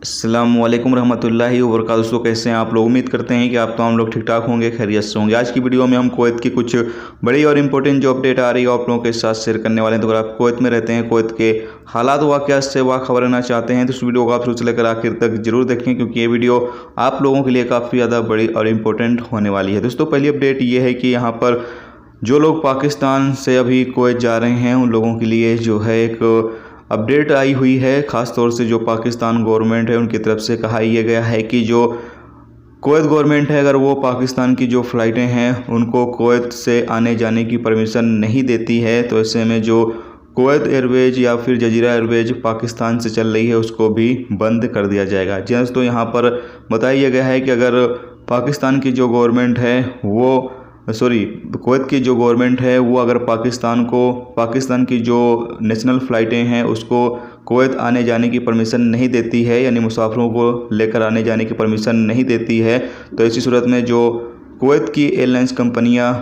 अस्सलामुअलैकुम रहमतुल्लाहि व बरकातहू। दोस्तों कैसे हैं आप लोग। उम्मीद करते हैं कि आप तमाम लोग ठीक ठाक होंगे, खैरियत से होंगे। आज की वीडियो में हम कुवैत की कुछ बड़ी और इंपॉर्टेंट जो अपडेट आ रही है आप लोगों के साथ शेयर करने वाले हैं। तो अगर आप कुवैत में रहते हैं, कुवैत के हालात वाक़यात से खबर लेना चाहते हैं तो इस वीडियो को आप शुरू से लेकर आखिर तक जरूर देखें, क्योंकि ये वीडियो आप लोगों के लिए काफ़ी ज़्यादा बड़ी और इम्पोर्टेंट होने वाली है। दोस्तों पहली अपडेट ये है कि यहाँ पर जो लोग पाकिस्तान से अभी कुवैत जा रहे हैं उन लोगों के लिए जो है एक अपडेट आई हुई है। ख़ास तौर से जो पाकिस्तान गवर्नमेंट है उनकी तरफ से कहा यह गया है कि जो कुवैत गवर्नमेंट है अगर वो पाकिस्तान की जो फ़्लाइटें हैं उनको कुवैत से आने जाने की परमिशन नहीं देती है, तो ऐसे में जो कुवैत एयरवेज या फिर जजीरा एयरवेज पाकिस्तान से चल रही है उसको भी बंद कर दिया जाएगा। जी दोस्तों, यहाँ पर बताया गया है कि अगर पाकिस्तान की जो गवर्नमेंट है वो कुवैत की जो गवर्नमेंट है वो अगर पाकिस्तान की जो नेशनल फ़्लाइटें हैं उसको कुवैत आने जाने की परमिशन नहीं देती है, यानी मुसाफिरों को लेकर आने जाने की परमिशन नहीं देती है, तो ऐसी सूरत में जो कुवैत की एयरलाइंस कंपनियां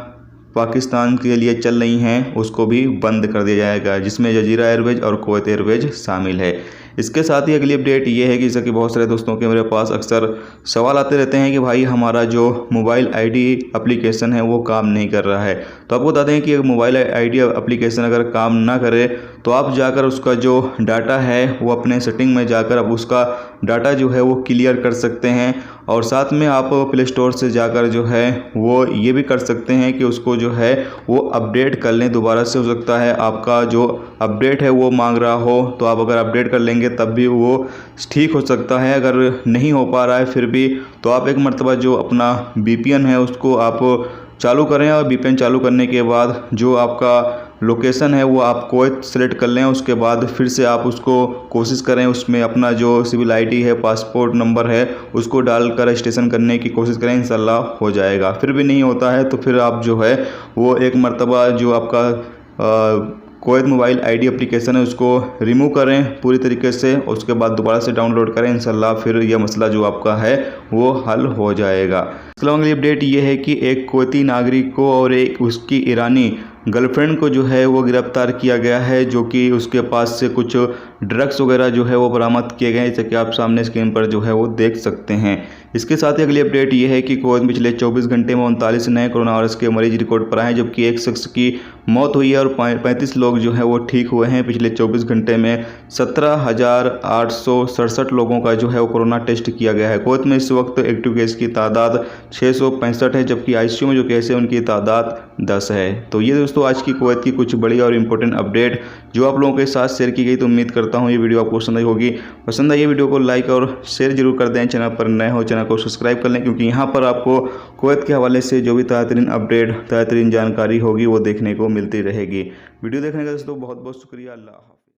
पाकिस्तान के लिए चल रही हैं उसको भी बंद कर दिया जाएगा, जिसमें जजीरा एयरवेज और कुवैत एयरवेज शामिल है। इसके साथ ही अगली अपडेट ये है कि जैसा कि बहुत सारे दोस्तों के मेरे पास अक्सर सवाल आते रहते हैं कि भाई हमारा जो मोबाइल आईडी एप्लीकेशन है वो काम नहीं कर रहा है। तो आपको बता दें कि मोबाइल आईडी एप्लीकेशन अगर काम ना करे तो आप जाकर उसका जो डाटा है वो अपने सेटिंग में जाकर अब उसका डाटा जो है वो क्लियर कर सकते हैं, और साथ में आप प्ले स्टोर से जाकर जो है वो ये भी कर सकते हैं कि उसको जो है वो अपडेट कर लें दोबारा से। हो सकता है आपका जो अपडेट है वो मांग रहा हो, तो आप अगर अपडेट कर लेंगे तब भी वो ठीक हो सकता है। अगर नहीं हो पा रहा है फिर भी तो आप एक मरतबा जो अपना VPN है उसको आप चालू करें, और VPN चालू करने के बाद जो आपका लोकेशन है वो आप कुवैत सेलेक्ट कर लें। उसके बाद फिर से आप उसको कोशिश करें, उसमें अपना जो सिविल ID है, पासपोर्ट नंबर है, उसको डालकर रजिस्ट्रेशन करने की कोशिश करें, इंशाल्लाह हो जाएगा। फिर भी नहीं होता है तो फिर आप जो है वो एक मरतबा जो आपका कुवैत मोबाइल आईडी एप्लीकेशन है उसको रिमूव करें पूरी तरीके से, उसके बाद दोबारा से डाउनलोड करें, इंशाल्लाह फिर यह मसला जो आपका है वो हल हो जाएगा। इसके अगली अपडेट ये है कि एक कुवैती नागरिक को और एक उसकी ईरानी गर्लफ्रेंड को जो है वो गिरफ्तार किया गया है, जो कि उसके पास से कुछ ड्रग्स वगैरह जो है वो बरामद किए गए हैं, जैसे कि आप सामने स्क्रीन पर जो है वो देख सकते हैं। इसके साथ ही अगली अपडेट ये है कि कुवैत में पिछले 24 घंटे में 39 नए कोरोना वायरस के मरीज रिकॉर्ड पर आए, जबकि एक शख्स की मौत हुई है और 35 लोग जो है वो ठीक हुए हैं। पिछले 24 घंटे में 17,867 लोगों का जो है वो कोरोना टेस्ट किया गया है। कुवैत में इस वक्त एक्टिव केस की तादाद 665 है, जबकि ICU में जो केस है उनकी तादाद 10 है। तो ये दोस्तों आज की कुवैत की कुछ बड़ी और इंपॉर्टेंट अपडेट जो आप लोगों के साथ शेयर की गई। तो उम्मीद करता हूँ ये वीडियो आपको पसंद आई होगी। पसंद आई ये वीडियो को लाइक और शेयर जरूर कर दें। चैनल पर नए हो चैनल को सब्सक्राइब कर लें, क्योंकि यहाँ पर आपको कुवैत के हवाले से जो भी ताज़ा तरीन अपडेट, ताज़ा तरीन जानकारी होगी वो देखने को मिलती रहेगी। वीडियो देखने का दोस्तों बहुत बहुत शुक्रिया। अल्लाह।